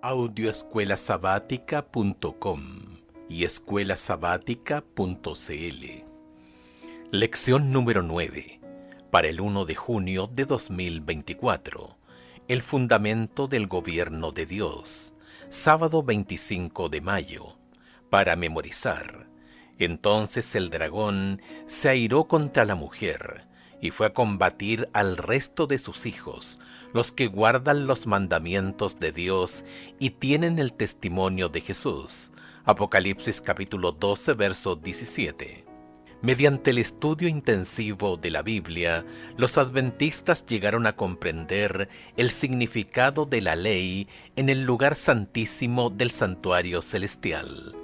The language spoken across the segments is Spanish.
Audioescuelasabática.com y escuelasabática.cl. Lección número 9, para el 1 de junio de 2024. El fundamento del gobierno de Dios. Sábado 25 de mayo. Para memorizar. Entonces el dragón se airó contra la mujer y fue a combatir al resto de sus hijos, los que guardan los mandamientos de Dios y tienen el testimonio de Jesús. Apocalipsis capítulo 12, verso 17. Mediante el estudio intensivo de la Biblia, los adventistas llegaron a comprender el significado de la ley en el lugar santísimo del santuario celestial.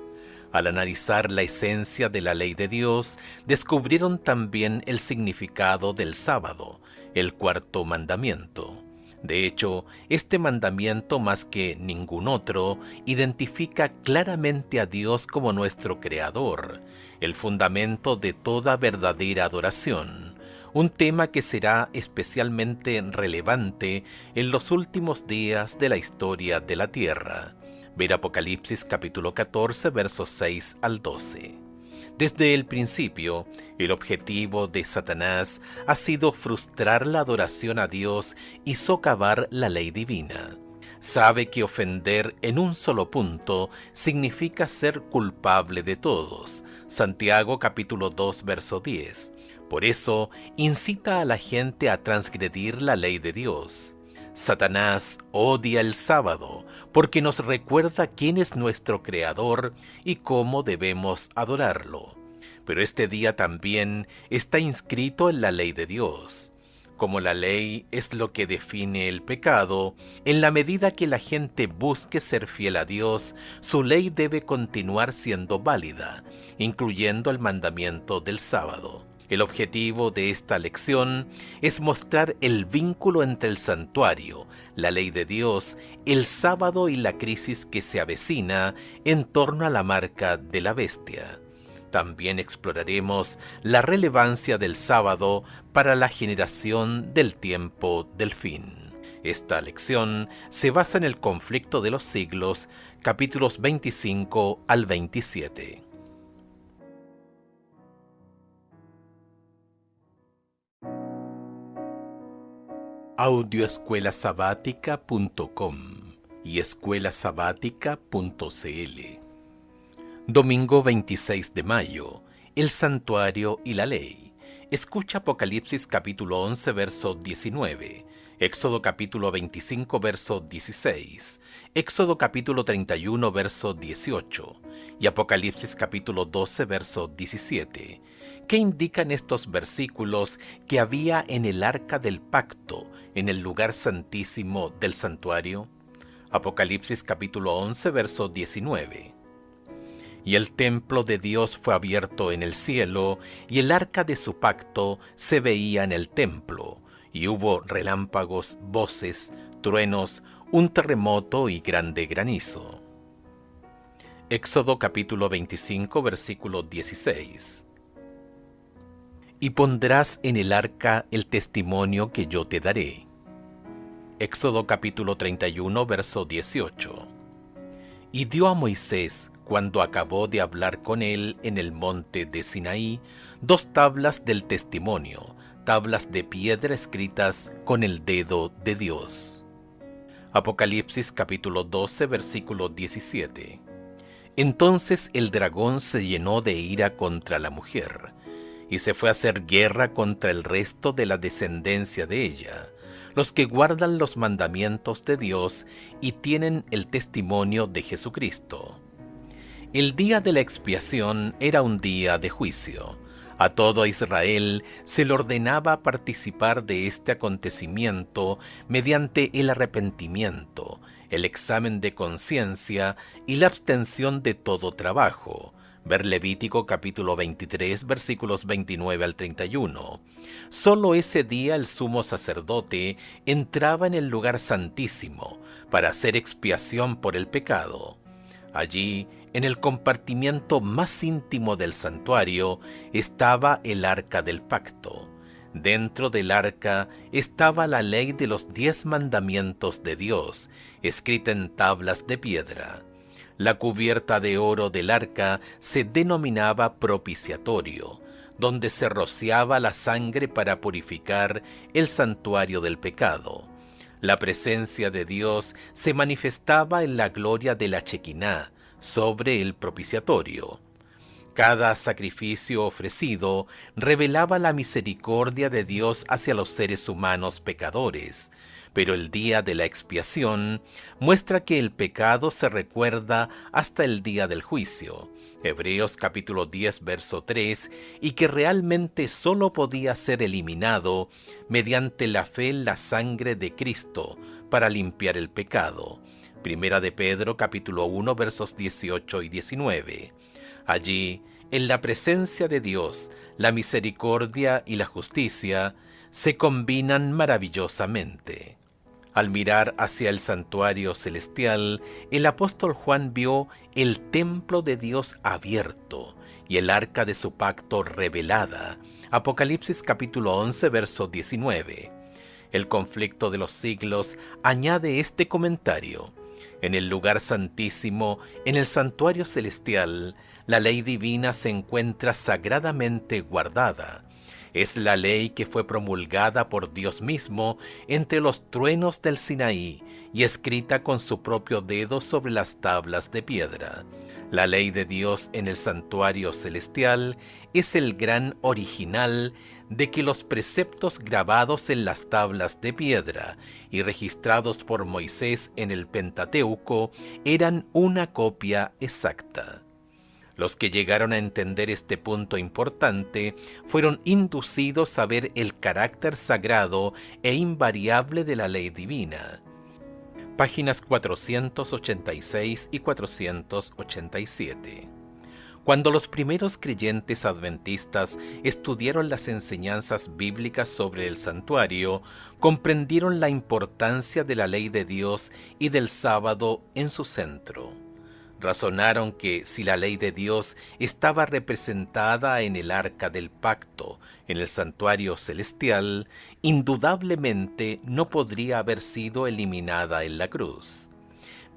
Al analizar la esencia de la ley de Dios, descubrieron también el significado del sábado, el cuarto mandamiento. De hecho, este mandamiento, más que ningún otro, identifica claramente a Dios como nuestro Creador, el fundamento de toda verdadera adoración, un tema que será especialmente relevante en los últimos días de la historia de la Tierra. Ver Apocalipsis capítulo 14, versos 6 al 12. Desde el principio, el objetivo de Satanás ha sido frustrar la adoración a Dios y socavar la ley divina. Sabe que ofender en un solo punto significa ser culpable de todos. Santiago capítulo 2, verso 10. Por eso, incita a la gente a transgredir la ley de Dios. Satanás odia el sábado porque nos recuerda quién es nuestro Creador y cómo debemos adorarlo. Pero este día también está inscrito en la ley de Dios. Como la ley es lo que define el pecado, en la medida que la gente busque ser fiel a Dios, su ley debe continuar siendo válida, incluyendo el mandamiento del sábado. El objetivo de esta lección es mostrar el vínculo entre el santuario, la ley de Dios, el sábado y la crisis que se avecina en torno a la marca de la bestia. También exploraremos la relevancia del sábado para la generación del tiempo del fin. Esta lección se basa en el conflicto de los siglos, capítulos 25 al 27. Audioescuelasabática.com y escuelasabática.cl. Domingo 26 de mayo. El santuario y la ley. Escucha Apocalipsis capítulo 11, verso 19. Éxodo capítulo 25, verso 16. Éxodo capítulo 31, verso 18. Y Apocalipsis capítulo 12, verso 17. ¿Qué indican estos versículos que había en el arca del pacto, en el lugar santísimo del santuario? Apocalipsis capítulo 11, verso 19. Y el templo de Dios fue abierto en el cielo, y el arca de su pacto se veía en el templo, y hubo relámpagos, voces, truenos, un terremoto y grande granizo. Éxodo capítulo 25, versículo 16. Y pondrás en el arca el testimonio que yo te daré. Éxodo capítulo 31, verso 18. Y dio a Moisés, cuando acabó de hablar con él en el monte de Sinaí, 2 tablas del testimonio, tablas de piedra escritas con el dedo de Dios. Apocalipsis capítulo 12, versículo 17. Entonces el dragón se llenó de ira contra la mujer, y se fue a hacer guerra contra el resto de la descendencia de ella, los que guardan los mandamientos de Dios y tienen el testimonio de Jesucristo. El día de la expiación era un día de juicio. A todo Israel se le ordenaba participar de este acontecimiento mediante el arrepentimiento, el examen de conciencia y la abstención de todo trabajo. Ver Levítico capítulo 23, versículos 29 al 31. Solo ese día el sumo sacerdote entraba en el lugar santísimo para hacer expiación por el pecado. Allí, en el compartimiento más íntimo del santuario, estaba el arca del pacto. Dentro del arca estaba la ley de los 10 mandamientos de Dios, escrita en tablas de piedra. La cubierta de oro del arca se denominaba propiciatorio, donde se rociaba la sangre para purificar el santuario del pecado. La presencia de Dios se manifestaba en la gloria de la Chequiná sobre el propiciatorio. Cada sacrificio ofrecido revelaba la misericordia de Dios hacia los seres humanos pecadores, pero el día de la expiación muestra que el pecado se recuerda hasta el día del juicio, Hebreos capítulo 10 verso 3, y que realmente solo podía ser eliminado mediante la fe en la sangre de Cristo para limpiar el pecado, Primera de Pedro capítulo 1 versos 18 y 19. Allí, en la presencia de Dios, la misericordia y la justicia se combinan maravillosamente. Al mirar hacia el santuario celestial, el apóstol Juan vio el templo de Dios abierto y el arca de su pacto revelada. Apocalipsis capítulo 11, verso 19. El conflicto de los siglos añade este comentario. En el lugar santísimo, en el santuario celestial, la ley divina se encuentra sagradamente guardada. Es la ley que fue promulgada por Dios mismo entre los truenos del Sinaí y escrita con su propio dedo sobre las tablas de piedra. La ley de Dios en el santuario celestial es el gran original de que los preceptos grabados en las tablas de piedra y registrados por Moisés en el Pentateuco eran una copia exacta. Los que llegaron a entender este punto importante fueron inducidos a ver el carácter sagrado e invariable de la ley divina. Páginas 486 y 487. Cuando los primeros creyentes adventistas estudiaron las enseñanzas bíblicas sobre el santuario, comprendieron la importancia de la ley de Dios y del sábado en su centro. Razonaron que si la ley de Dios estaba representada en el arca del pacto, en el santuario celestial, indudablemente no podría haber sido eliminada en la cruz.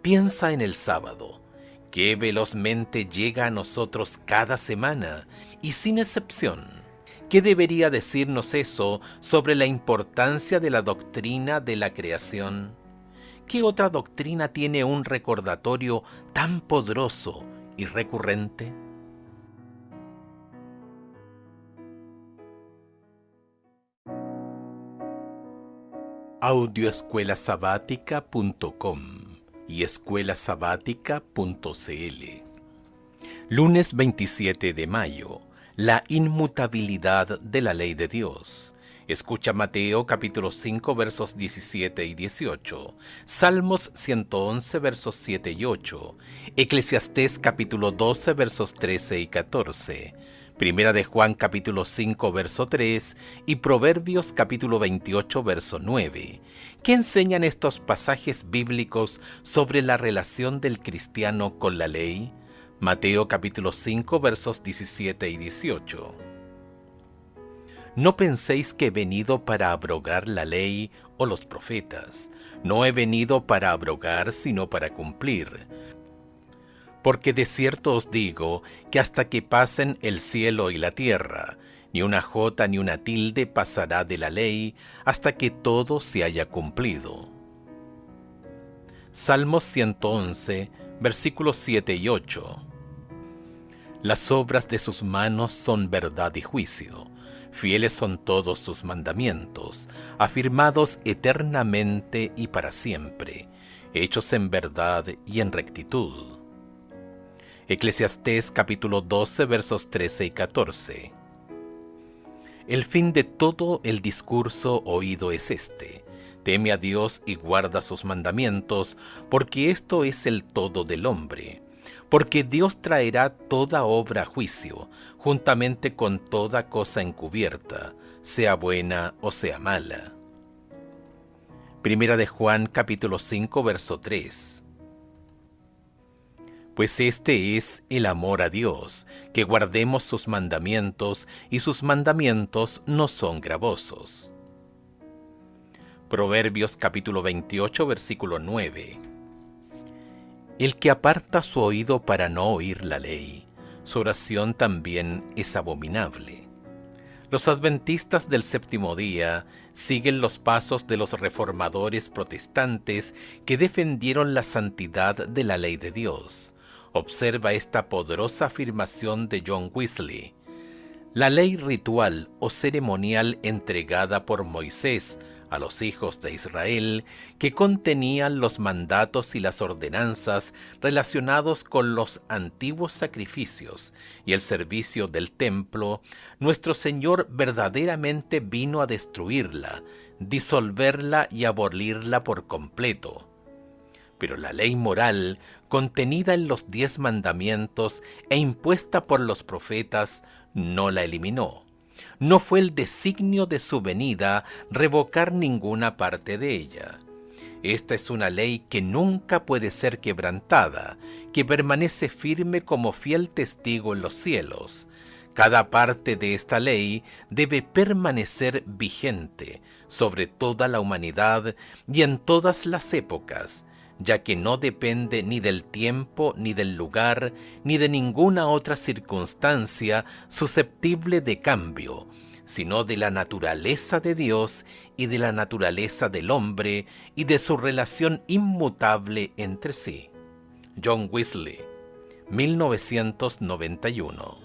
Piensa en el sábado, que velozmente llega a nosotros cada semana y sin excepción. ¿Qué debería decirnos eso sobre la importancia de la doctrina de la creación? ¿Qué otra doctrina tiene un recordatorio tan poderoso y recurrente? Audioescuelasabática.com y escuelasabática.cl. Lunes 27 de mayo. La inmutabilidad de la ley de Dios. Escucha Mateo capítulo 5 versos 17 y 18, Salmos 111 versos 7 y 8, Eclesiastés capítulo 12 versos 13 y 14, Primera de Juan capítulo 5 verso 3 y Proverbios capítulo 28 verso 9. ¿Qué enseñan estos pasajes bíblicos sobre la relación del cristiano con la ley? Mateo capítulo 5 versos 17 y 18. No penséis que he venido para abrogar la ley o los profetas. No he venido para abrogar, sino para cumplir. Porque de cierto os digo que hasta que pasen el cielo y la tierra, ni una jota ni una tilde pasará de la ley hasta que todo se haya cumplido. Salmos 111, versículos 7 y 8. Las obras de sus manos son verdad y juicio. Fieles son todos sus mandamientos, afirmados eternamente y para siempre, hechos en verdad y en rectitud. Eclesiastés capítulo 12 versos 13 y 14. El fin de todo el discurso oído es este: teme a Dios y guarda sus mandamientos, porque esto es el todo del hombre. Porque Dios traerá toda obra a juicio, juntamente con toda cosa encubierta, sea buena o sea mala. Primera de Juan capítulo 5 verso 3. Pues este es el amor a Dios, que guardemos sus mandamientos, y sus mandamientos no son gravosos. Proverbios capítulo 28, versículo 9. El que aparta su oído para no oír la ley, su oración también es abominable. Los adventistas del séptimo día siguen los pasos de los reformadores protestantes que defendieron la santidad de la ley de Dios. Observa esta poderosa afirmación de John Wesley. La ley ritual o ceremonial entregada por Moisés a los hijos de Israel, que contenían los mandatos y las ordenanzas relacionados con los antiguos sacrificios y el servicio del templo, nuestro Señor verdaderamente vino a destruirla, disolverla y abolirla por completo. Pero la ley moral, contenida en los 10 mandamientos e impuesta por los profetas, no la eliminó. No fue el designio de su venida revocar ninguna parte de ella. Esta es una ley que nunca puede ser quebrantada, que permanece firme como fiel testigo en los cielos. Cada parte de esta ley debe permanecer vigente sobre toda la humanidad y en todas las épocas, ya que no depende ni del tiempo, ni del lugar, ni de ninguna otra circunstancia susceptible de cambio, sino de la naturaleza de Dios y de la naturaleza del hombre y de su relación inmutable entre sí. John Wesley, 1991.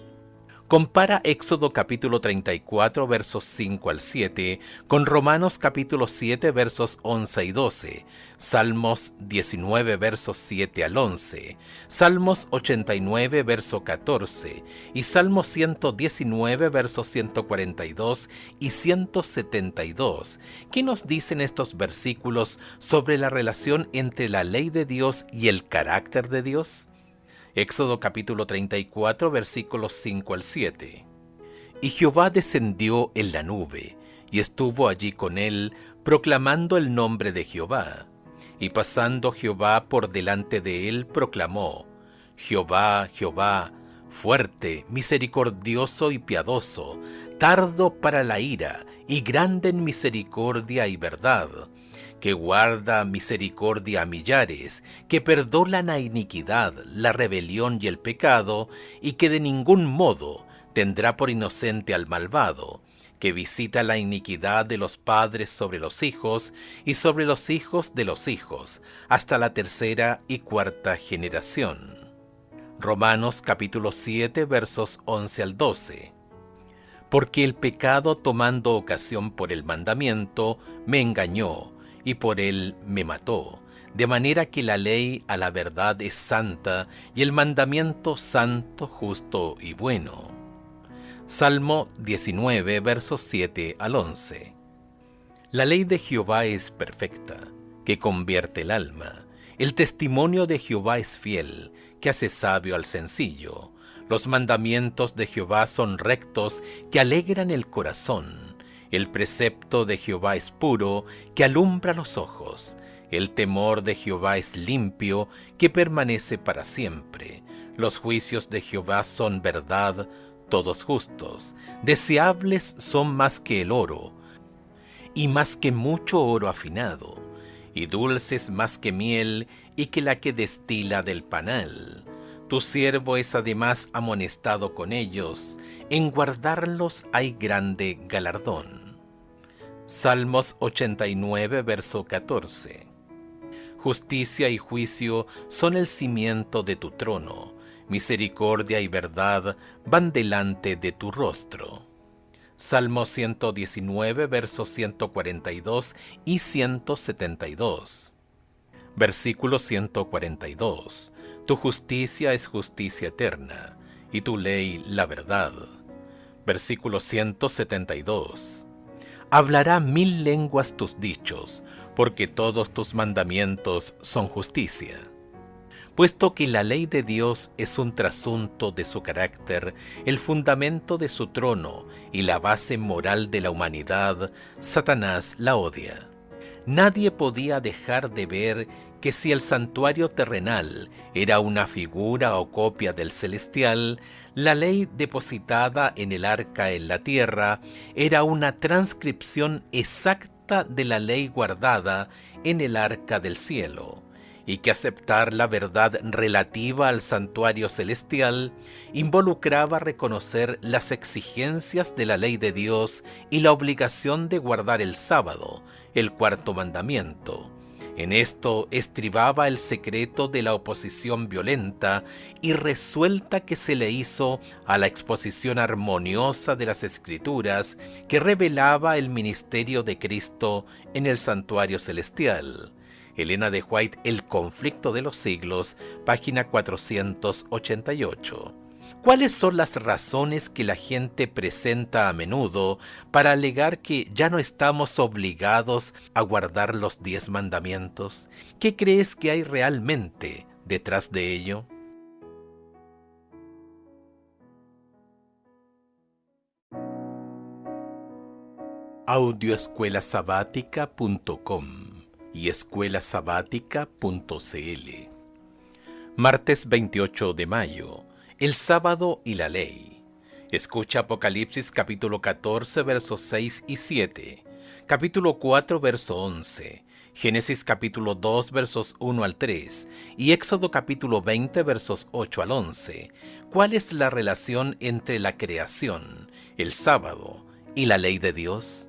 Compara Éxodo capítulo 34 versos 5 al 7 con Romanos capítulo 7 versos 11 y 12, Salmos 19 versos 7 al 11, Salmos 89 verso 14 y Salmos 119 versos 142 y 172. ¿Qué nos dicen estos versículos sobre la relación entre la ley de Dios y el carácter de Dios? Éxodo capítulo 34, versículos 5 al 7. Y Jehová descendió en la nube, y estuvo allí con él, proclamando el nombre de Jehová. Y pasando Jehová por delante de él, proclamó: Jehová, Jehová, fuerte, misericordioso y piadoso, tardo para la ira, y grande en misericordia y verdad, que guarda misericordia a millares, que perdona la iniquidad, la rebelión y el pecado, y que de ningún modo tendrá por inocente al malvado, que visita la iniquidad de los padres sobre los hijos, y sobre los hijos de los hijos, hasta la tercera y cuarta generación. Romanos capítulo 7 versos 11 al 12. Porque el pecado, tomando ocasión por el mandamiento, me engañó, y por él me mató, de manera que la ley a la verdad es santa, y el mandamiento santo, justo y bueno. Salmo 19, versos 7 al 11. La ley de Jehová es perfecta, que convierte el alma. El testimonio de Jehová es fiel, que hace sabio al sencillo. Los mandamientos de Jehová son rectos, que alegran el corazón. El precepto de Jehová es puro, que alumbra los ojos. El temor de Jehová es limpio, que permanece para siempre. Los juicios de Jehová son verdad, todos justos. Deseables son más que el oro, y más que mucho oro afinado, y dulces más que miel, y que la que destila del panal. Tu siervo es además amonestado con ellos, en guardarlos hay grande galardón. Salmos 89, verso 14. Justicia y juicio son el cimiento de tu trono, misericordia y verdad van delante de tu rostro. Salmo 119, versos 142 y 172. Versículo 142. Tu justicia es justicia eterna, y tu ley la verdad. Versículo 172. Hablará 1000 lenguas tus dichos, porque todos tus mandamientos son justicia. Puesto que la ley de Dios es un trasunto de su carácter, el fundamento de su trono y la base moral de la humanidad, Satanás la odia. nadie podía dejar de ver que si el santuario terrenal era una figura o copia del celestial, la ley depositada en el arca en la tierra era una transcripción exacta de la ley guardada en el arca del cielo, y que aceptar la verdad relativa al santuario celestial involucraba reconocer las exigencias de la ley de Dios y la obligación de guardar el sábado, el cuarto mandamiento. En esto estribaba el secreto de la oposición violenta y resuelta que se le hizo a la exposición armoniosa de las Escrituras que revelaba el ministerio de Cristo en el santuario celestial. Elena de White, El conflicto de los siglos, página 488. ¿Cuáles son las razones que la gente presenta a menudo para alegar que ya no estamos obligados a guardar los 10 mandamientos? ¿Qué crees que hay realmente detrás de ello? Audioescuelasabática.com y escuelasabática.cl. Martes 28 de mayo. El sábado y la ley. Escucha Apocalipsis capítulo 14 versos 6 y 7, capítulo 4 verso 11, Génesis capítulo 2 versos 1 al 3 y Éxodo capítulo 20 versos 8 al 11. ¿Cuál es la relación entre la creación, el sábado y la ley de Dios?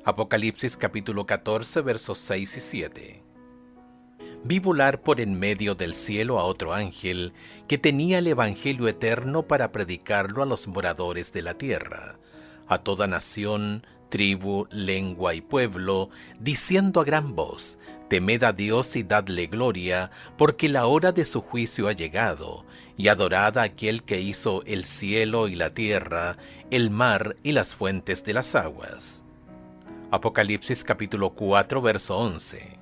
Apocalipsis capítulo 14 versos 6 y 7. Vi volar por en medio del cielo a otro ángel que tenía el evangelio eterno para predicarlo a los moradores de la tierra, a toda nación, tribu, lengua y pueblo, diciendo a gran voz: Temed a Dios y dadle gloria, porque la hora de su juicio ha llegado, y adorad a aquel que hizo el cielo y la tierra, el mar y las fuentes de las aguas. Apocalipsis capítulo 4 verso 11.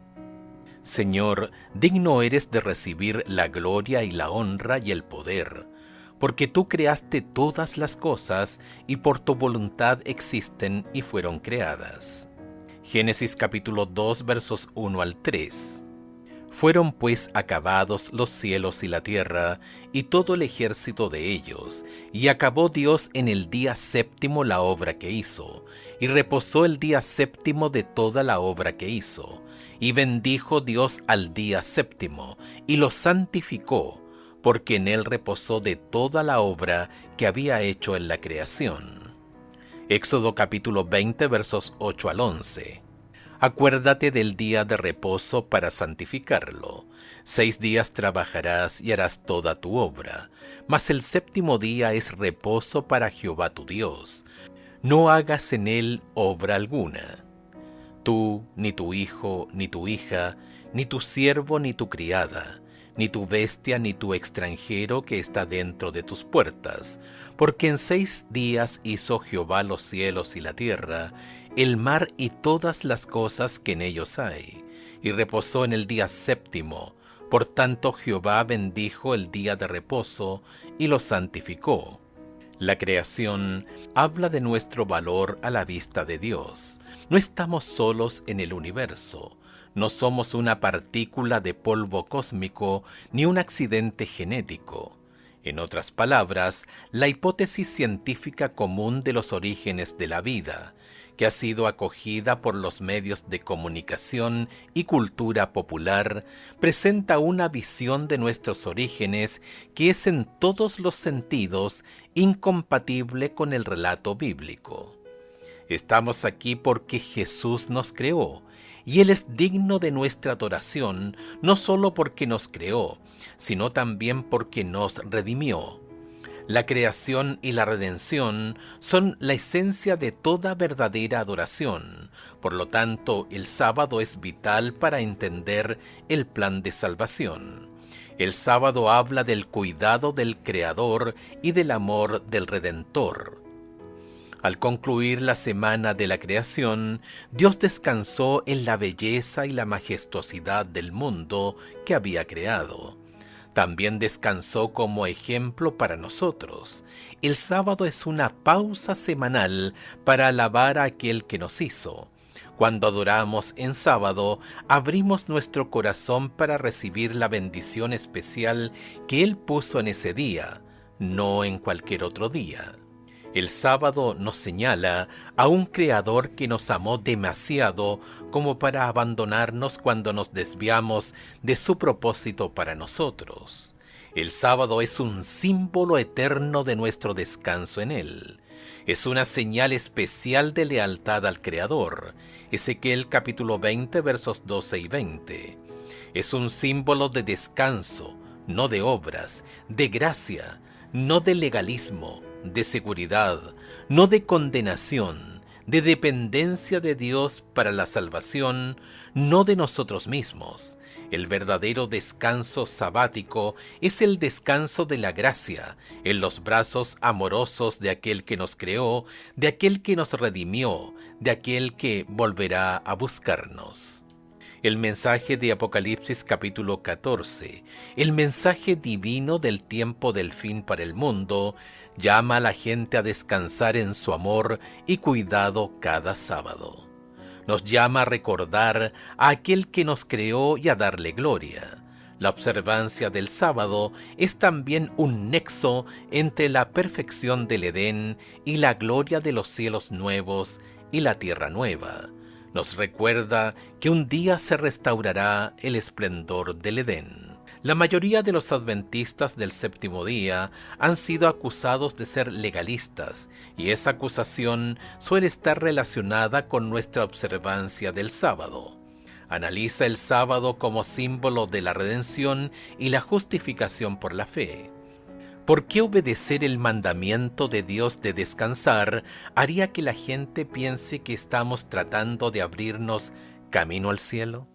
Señor, digno eres de recibir la gloria y la honra y el poder, porque tú creaste todas las cosas y por tu voluntad existen y fueron creadas. Génesis capítulo 2 versos 1 al 3. Fueron pues acabados los cielos y la tierra, y todo el ejército de ellos, y acabó Dios en el día séptimo la obra que hizo, y reposó el día séptimo de toda la obra que hizo, y bendijo Dios al día séptimo, y lo santificó, porque en él reposó de toda la obra que había hecho en la creación. Éxodo capítulo 20 versos 8 al 11. Acuérdate del día de reposo para santificarlo. 6 días trabajarás y harás toda tu obra, mas el séptimo día es reposo para Jehová tu Dios. No hagas en él obra alguna. Tú, ni tu hijo, ni tu hija, ni tu siervo, ni tu criada, ni tu bestia, ni tu extranjero que está dentro de tus puertas, porque en 6 días hizo Jehová los cielos y la tierra, el mar y todas las cosas que en ellos hay, y reposó en el día séptimo. Por tanto Jehová bendijo el día de reposo y lo santificó. La creación habla de nuestro valor a la vista de Dios. No estamos solos en el universo. No somos una partícula de polvo cósmico ni un accidente genético. En otras palabras, la hipótesis científica común de los orígenes de la vida, que ha sido acogida por los medios de comunicación y cultura popular, presenta una visión de nuestros orígenes que es en todos los sentidos incompatible con el relato bíblico. Estamos aquí porque Jesús nos creó, y Él es digno de nuestra adoración, no solo porque nos creó, sino también porque nos redimió. La creación y la redención son la esencia de toda verdadera adoración. Por lo tanto, el sábado es vital para entender el plan de salvación. El sábado habla del cuidado del Creador y del amor del Redentor. Al concluir la semana de la creación, Dios descansó en la belleza y la majestuosidad del mundo que había creado. También descansó como ejemplo para nosotros. El sábado es una pausa semanal para alabar a aquel que nos hizo. Cuando adoramos en sábado, abrimos nuestro corazón para recibir la bendición especial que Él puso en ese día, no en cualquier otro día. El sábado nos señala a un Creador que nos amó demasiado como para abandonarnos cuando nos desviamos de su propósito para nosotros. El sábado es un símbolo eterno de nuestro descanso en Él. Es una señal especial de lealtad al Creador. Ezequiel capítulo 20 versos 12 y 20. Es un símbolo de descanso, no de obras, de gracia, no de legalismo, de seguridad, no de condenación, de dependencia de Dios para la salvación, no de nosotros mismos. El verdadero descanso sabático es el descanso de la gracia, en los brazos amorosos de aquel que nos creó, de aquel que nos redimió, de aquel que volverá a buscarnos. El mensaje de Apocalipsis capítulo 14, el mensaje divino del tiempo del fin para el mundo, llama a la gente a descansar en su amor y cuidado cada sábado. Nos llama a recordar a aquel que nos creó y a darle gloria. La observancia del sábado es también un nexo entre la perfección del Edén y la gloria de los cielos nuevos y la tierra nueva. Nos recuerda que un día se restaurará el esplendor del Edén. La mayoría de los adventistas del séptimo día han sido acusados de ser legalistas, y esa acusación suele estar relacionada con nuestra observancia del sábado. Analiza el sábado como símbolo de la redención y la justificación por la fe. ¿Por qué obedecer el mandamiento de Dios de descansar haría que la gente piense que estamos tratando de abrirnos camino al cielo?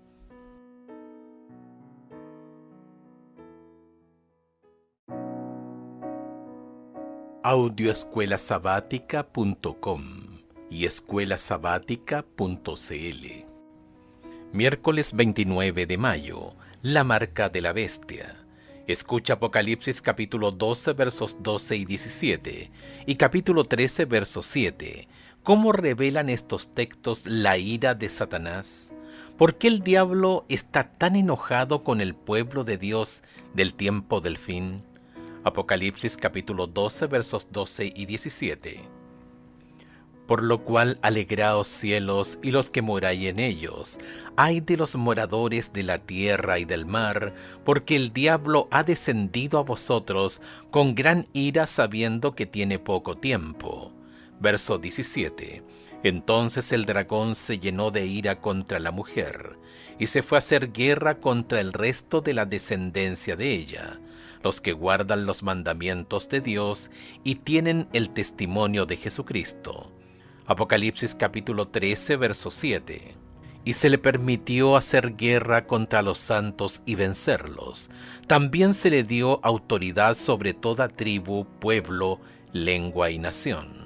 Audioescuelasabática.com y escuelasabática.cl. Miércoles 29 de mayo, la marca de la bestia. Escucha Apocalipsis capítulo 12 versos 12 y 17 y capítulo 13 verso 7. ¿Cómo revelan estos textos la ira de Satanás? ¿Por qué el diablo está tan enojado con el pueblo de Dios del tiempo del fin? Apocalipsis capítulo 12 versos 12 y 17. Por lo cual alegraos cielos y los que moráis en ellos, ay de los moradores de la tierra y del mar, porque el diablo ha descendido a vosotros con gran ira sabiendo que tiene poco tiempo. Verso 17. Entonces el dragón se llenó de ira contra la mujer, y se fue a hacer guerra contra el resto de la descendencia de ella, los que guardan los mandamientos de Dios y tienen el testimonio de Jesucristo. Apocalipsis capítulo 13, verso 7. Y se le permitió hacer guerra contra los santos y vencerlos. También se le dio autoridad sobre toda tribu, pueblo, lengua y nación.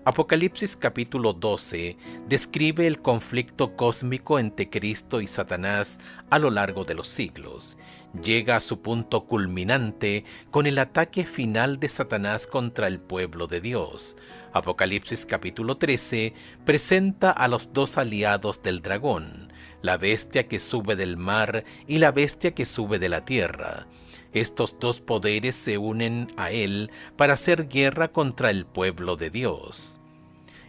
Apocalipsis capítulo 12 describe el conflicto cósmico entre Cristo y Satanás a lo largo de los siglos. Llega a su punto culminante con el ataque final de Satanás contra el pueblo de Dios. Apocalipsis capítulo 13 presenta a los dos aliados del dragón, la bestia que sube del mar y la bestia que sube de la tierra. Estos dos poderes se unen a él para hacer guerra contra el pueblo de Dios.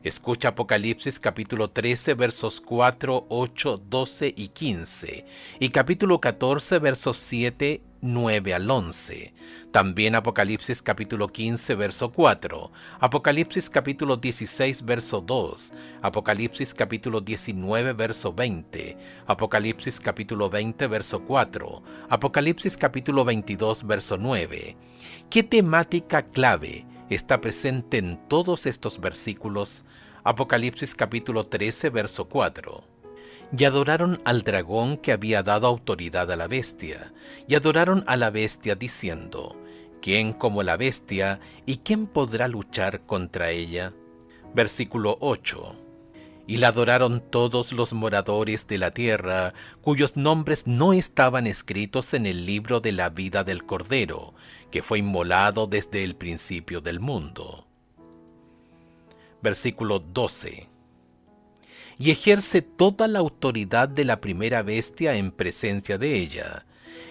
Escucha Apocalipsis capítulo 13 versos 4, 8, 12 y 15 y capítulo 14 versos 7, 9 al 11. También Apocalipsis capítulo 15 verso 4, Apocalipsis capítulo 16 verso 2, Apocalipsis capítulo 19 verso 20, Apocalipsis capítulo 20 verso 4, Apocalipsis capítulo 22 verso 9. ¿Qué temática clave está presente en todos estos versículos? Apocalipsis capítulo 13 verso 4. Y adoraron al dragón que había dado autoridad a la bestia, y adoraron a la bestia diciendo: ¿quién como la bestia, y quién podrá luchar contra ella? Versículo 8. Y la adoraron todos los moradores de la tierra, cuyos nombres no estaban escritos en el libro de la vida del Cordero, que fue inmolado desde el principio del mundo. Versículo 12. y ejerce toda la autoridad de la primera bestia en presencia de ella,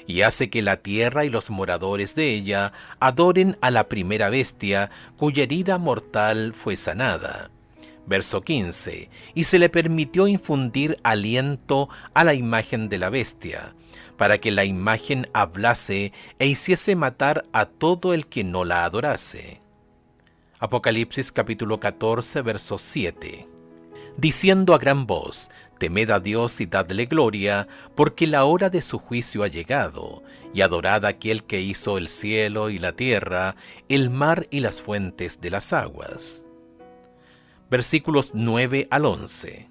y hace que la tierra y los moradores de ella adoren a la primera bestia, cuya herida mortal fue sanada. Verso 15. Y se le permitió infundir aliento a la imagen de la bestia, para que la imagen hablase e hiciese matar a todo el que no la adorase. Apocalipsis capítulo 14, verso 7. Diciendo a gran voz: Temed a Dios y dadle gloria, porque la hora de su juicio ha llegado, y adorad a aquel que hizo el cielo y la tierra, el mar y las fuentes de las aguas. Versículos 9 al 11.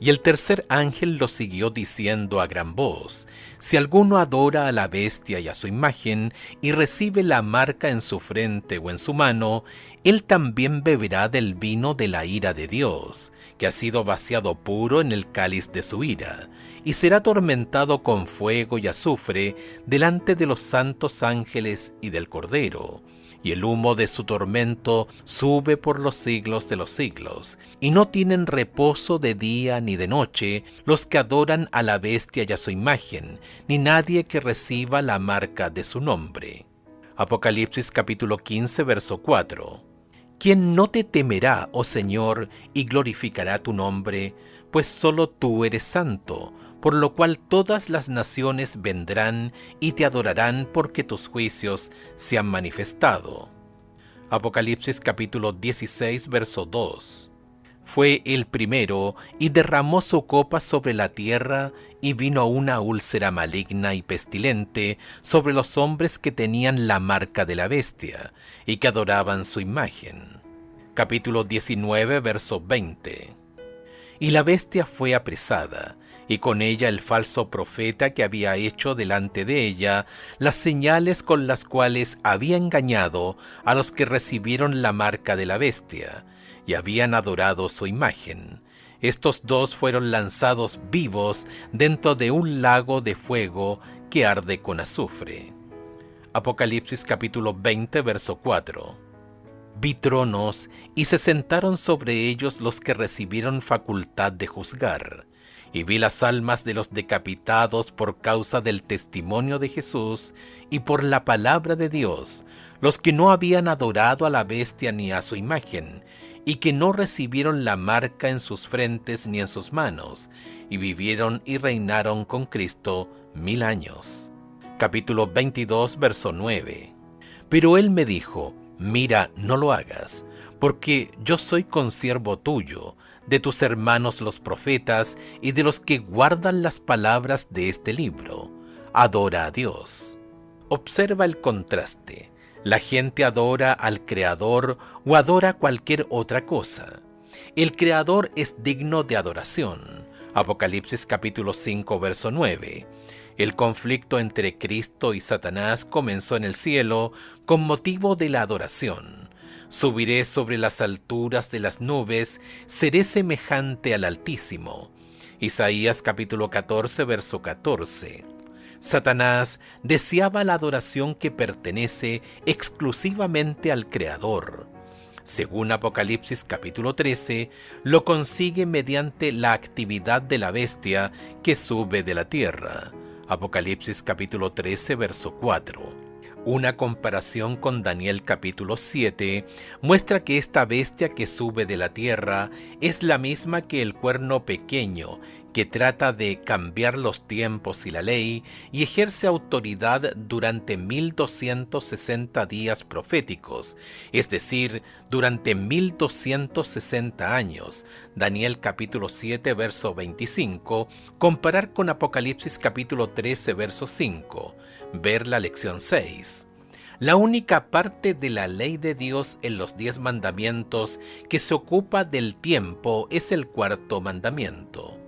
Y el tercer ángel lo siguió diciendo a gran voz: Si alguno adora a la bestia y a su imagen, y recibe la marca en su frente o en su mano, él también beberá del vino de la ira de Dios, que ha sido vaciado puro en el cáliz de su ira, y será atormentado con fuego y azufre delante de los santos ángeles y del Cordero. Y el humo de su tormento sube por los siglos de los siglos, y no tienen reposo de día ni de noche los que adoran a la bestia y a su imagen, ni nadie que reciba la marca de su nombre. Apocalipsis capítulo 15, verso 4. ¿Quién no te temerá, oh Señor, y glorificará tu nombre? Pues solo tú eres santo, por lo cual todas las naciones vendrán y te adorarán, porque tus juicios se han manifestado. Apocalipsis capítulo 16, verso 2. Fue el primero y derramó su copa sobre la tierra, y vino una úlcera maligna y pestilente sobre los hombres que tenían la marca de la bestia y que adoraban su imagen. Capítulo 19, verso 20. Y la bestia fue apresada, y con ella el falso profeta que había hecho delante de ella las señales con las cuales había engañado a los que recibieron la marca de la bestia y habían adorado su imagen. Estos dos fueron lanzados vivos dentro de un lago de fuego que arde con azufre. Apocalipsis capítulo 20, verso 4. Vi tronos, y se sentaron sobre ellos los que recibieron facultad de juzgar. Y vi las almas de los decapitados por causa del testimonio de Jesús y por la palabra de Dios, los que no habían adorado a la bestia ni a su imagen, y que no recibieron la marca en sus frentes ni en sus manos, y vivieron y reinaron con Cristo 1000 años. Capítulo 22, verso 9. Pero él me dijo: Mira, no lo hagas, porque yo soy consiervo tuyo, de tus hermanos los profetas y de los que guardan las palabras de este libro. Adora a Dios. Observa el contraste. La gente adora al Creador o adora cualquier otra cosa. El Creador es digno de adoración. Apocalipsis capítulo 5, verso 9. El conflicto entre Cristo y Satanás comenzó en el cielo con motivo de la adoración. Subiré sobre las alturas de las nubes, seré semejante al Altísimo. Isaías capítulo 14, verso 14. Satanás deseaba la adoración que pertenece exclusivamente al Creador. Según Apocalipsis capítulo 13, lo consigue mediante la actividad de la bestia que sube de la tierra. Apocalipsis capítulo 13, verso 4. Una comparación con Daniel capítulo 7 muestra que esta bestia que sube de la tierra es la misma que el cuerno pequeño, que trata de cambiar los tiempos y la ley y ejerce autoridad durante 1260 días proféticos, es decir, durante 1260 años. Daniel capítulo 7, verso 25, comparar con Apocalipsis capítulo 13, verso 5, ver la lección 6. La única parte de la ley de Dios en los 10 mandamientos que se ocupa del tiempo es el cuarto mandamiento.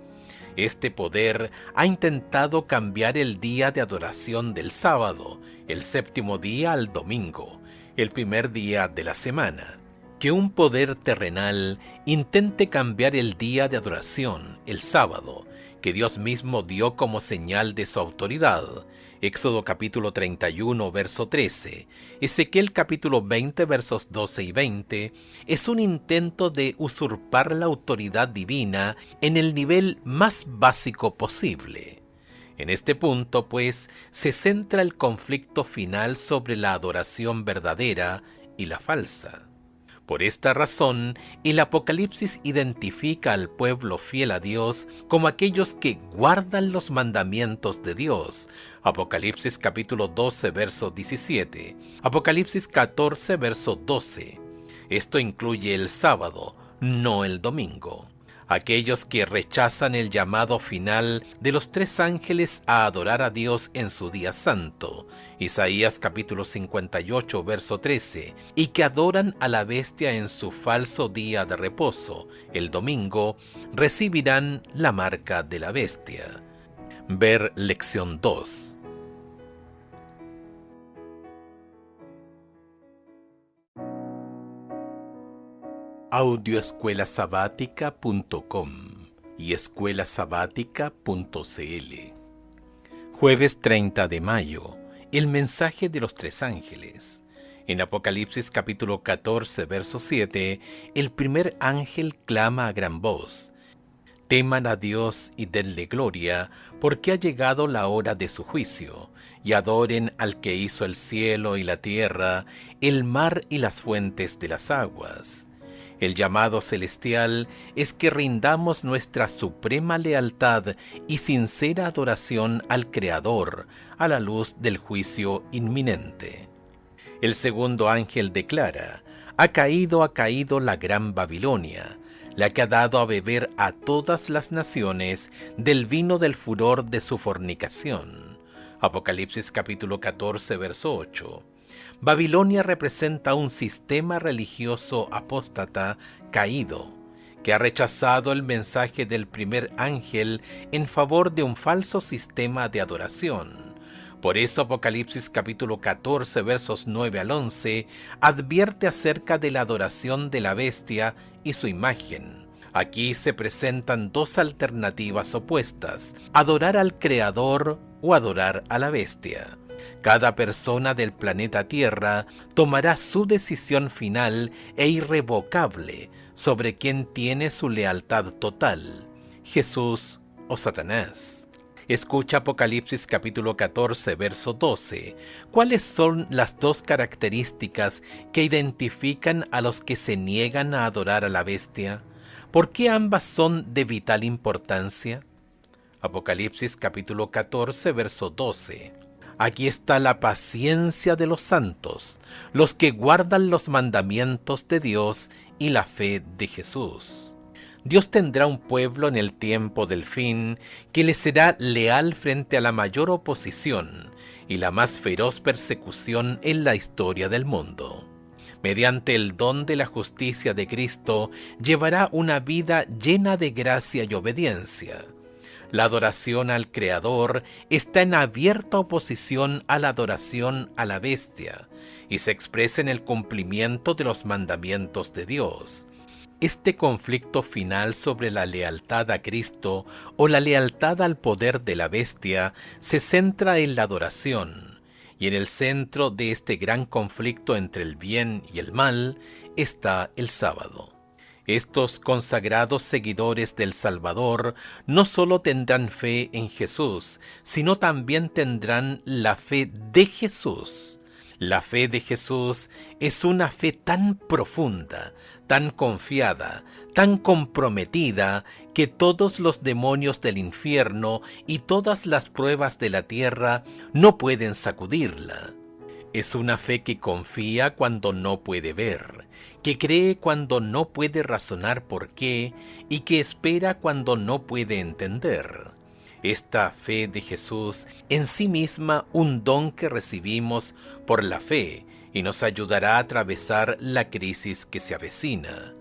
Este poder ha intentado cambiar el día de adoración del sábado, el séptimo día, al domingo, el primer día de la semana. Que un poder terrenal intente cambiar el día de adoración, el sábado, que Dios mismo dio como señal de su autoridad. Éxodo capítulo 31, verso 13, Ezequiel capítulo 20, versos 12 y 20, es un intento de usurpar la autoridad divina en el nivel más básico posible. En este punto, pues, se centra el conflicto final sobre la adoración verdadera y la falsa. Por esta razón, el Apocalipsis identifica al pueblo fiel a Dios como aquellos que guardan los mandamientos de Dios. Apocalipsis capítulo 12, verso 17. Apocalipsis 14, verso 12. Esto incluye el sábado, no el domingo. Aquellos que rechazan el llamado final de los tres ángeles a adorar a Dios en su día santo, Isaías capítulo 58, verso 13, y que adoran a la bestia en su falso día de reposo, el domingo, recibirán la marca de la bestia. Ver lección 2. Audioescuelasabática.com y escuelasabática.cl. Jueves 30 de mayo. El mensaje de los tres ángeles. En Apocalipsis capítulo 14, verso 7, el primer ángel clama a gran voz: teman a Dios y denle gloria, porque ha llegado la hora de su juicio, y adoren al que hizo el cielo y la tierra, el mar y las fuentes de las aguas. El llamado celestial es que rindamos nuestra suprema lealtad y sincera adoración al Creador a la luz del juicio inminente. El segundo ángel declara: ha caído la gran Babilonia, la que ha dado a beber a todas las naciones del vino del furor de su fornicación. Apocalipsis capítulo 14, verso 8. Babilonia representa un sistema religioso apóstata caído, que ha rechazado el mensaje del primer ángel en favor de un falso sistema de adoración. Por eso Apocalipsis capítulo 14, versos 9 al 11, advierte acerca de la adoración de la bestia y su imagen. Aquí se presentan dos alternativas opuestas: adorar al Creador o adorar a la bestia. Cada persona del planeta Tierra tomará su decisión final e irrevocable sobre quién tiene su lealtad total, Jesús o Satanás. Escucha Apocalipsis capítulo 14, verso 12. ¿Cuáles son las dos características que identifican a los que se niegan a adorar a la bestia? ¿Por qué ambas son de vital importancia? Apocalipsis capítulo 14, verso 12. Aquí está la paciencia de los santos, los que guardan los mandamientos de Dios y la fe de Jesús. Dios tendrá un pueblo en el tiempo del fin que le será leal frente a la mayor oposición y la más feroz persecución en la historia del mundo. Mediante el don de la justicia de Cristo, llevará una vida llena de gracia y obediencia. La adoración al Creador está en abierta oposición a la adoración a la bestia y se expresa en el cumplimiento de los mandamientos de Dios. Este conflicto final sobre la lealtad a Cristo o la lealtad al poder de la bestia se centra en la adoración, y en el centro de este gran conflicto entre el bien y el mal está el sábado. Estos consagrados seguidores del Salvador no solo tendrán fe en Jesús, sino también tendrán la fe de Jesús. La fe de Jesús es una fe tan profunda, tan confiada, tan comprometida, que todos los demonios del infierno y todas las pruebas de la tierra no pueden sacudirla. Es una fe que confía cuando no puede ver, que cree cuando no puede razonar por qué y que espera cuando no puede entender. Esta fe de Jesús en sí misma un don que recibimos por la fe y nos ayudará a atravesar la crisis que se avecina.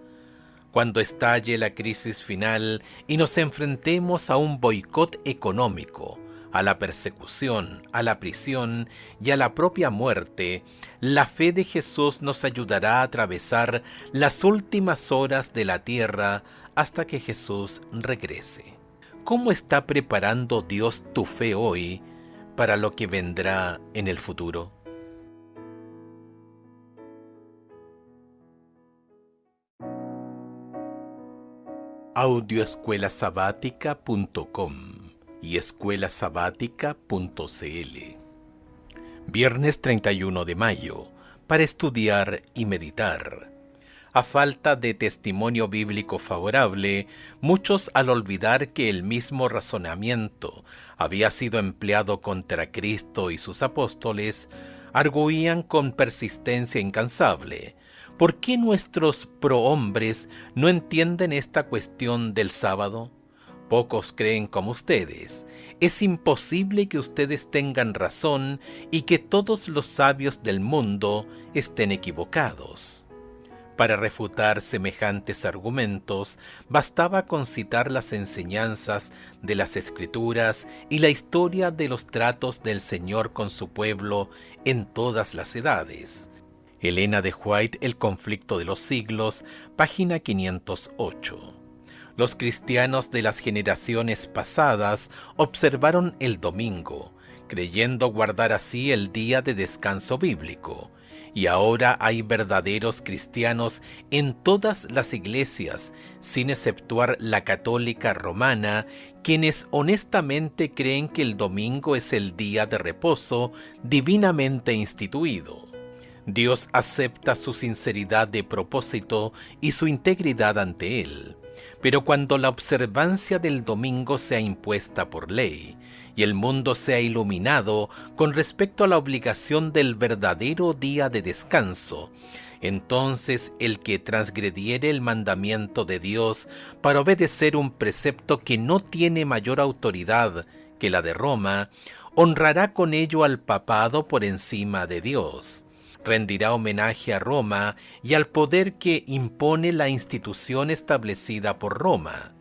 Cuando estalle la crisis final y nos enfrentemos a un boicot económico, a la persecución, a la prisión y a la propia muerte, la fe de Jesús nos ayudará a atravesar las últimas horas de la tierra hasta que Jesús regrese. ¿cómo está preparando Dios tu fe hoy para lo que vendrá en el futuro? Audioescuelasabática.com y escuelasabática.cl. Viernes 31 de mayo, para estudiar y meditar. A falta de testimonio bíblico favorable, muchos, al olvidar que el mismo razonamiento había sido empleado contra Cristo y sus apóstoles, arguían con persistencia incansable: ¿por qué nuestros prohombres no entienden esta cuestión del sábado? Pocos creen como ustedes. Es imposible que ustedes tengan razón y que todos los sabios del mundo estén equivocados. Para refutar semejantes argumentos, bastaba con citar las enseñanzas de las Escrituras y la historia de los tratos del Señor con su pueblo en todas las edades. Elena de White, El conflicto de los siglos, página 508. Los cristianos de las generaciones pasadas observaron el domingo, creyendo guardar así el día de descanso bíblico. Y ahora hay verdaderos cristianos en todas las iglesias, sin exceptuar la católica romana, quienes honestamente creen que el domingo es el día de reposo divinamente instituido. Dios acepta su sinceridad de propósito y su integridad ante Él. Pero cuando la observancia del domingo sea impuesta por ley y el mundo sea iluminado con respecto a la obligación del verdadero día de descanso, entonces el que transgrediere el mandamiento de Dios para obedecer un precepto que no tiene mayor autoridad que la de Roma, honrará con ello al papado por encima de Dios. Rendirá homenaje a Roma y al poder que impone la institución establecida por Roma.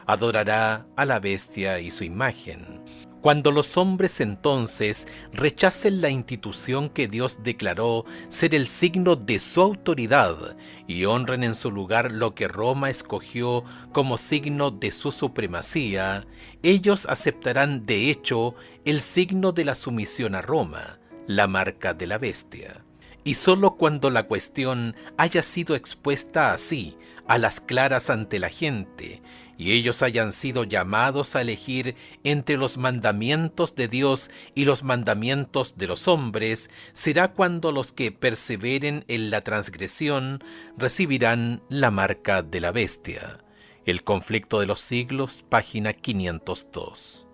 Adorará a la bestia y su imagen. Cuando los hombres entonces rechacen la institución que Dios declaró ser el signo de su autoridad y honren en su lugar lo que Roma escogió como signo de su supremacía, ellos aceptarán de hecho el signo de la sumisión a Roma, la marca de la bestia. Y sólo cuando la cuestión haya sido expuesta así, a las claras ante la gente, y ellos hayan sido llamados a elegir entre los mandamientos de Dios y los mandamientos de los hombres, será cuando los que perseveren en la transgresión recibirán la marca de la bestia. El conflicto de los siglos, página 502.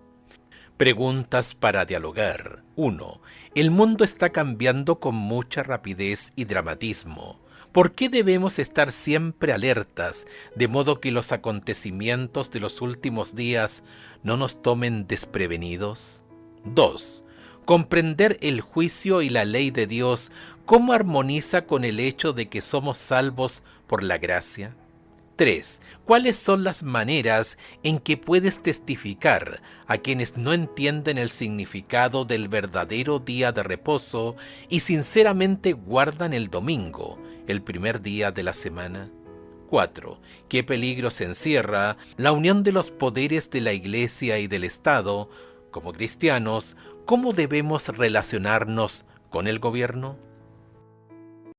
Preguntas para dialogar. 1. El mundo está cambiando con mucha rapidez y dramatismo. ¿Por qué debemos estar siempre alertas, de modo que los acontecimientos de los últimos días no nos tomen desprevenidos? 2. Comprender el juicio y la ley de Dios, ¿cómo armoniza con el hecho de que somos salvos por la gracia? 3. ¿Cuáles son las maneras en que puedes testificar a quienes no entienden el significado del verdadero día de reposo y sinceramente guardan el domingo, el primer día de la semana? 4. ¿Qué peligros encierra la unión de los poderes de la Iglesia y del Estado? Como cristianos, ¿cómo debemos relacionarnos con el gobierno?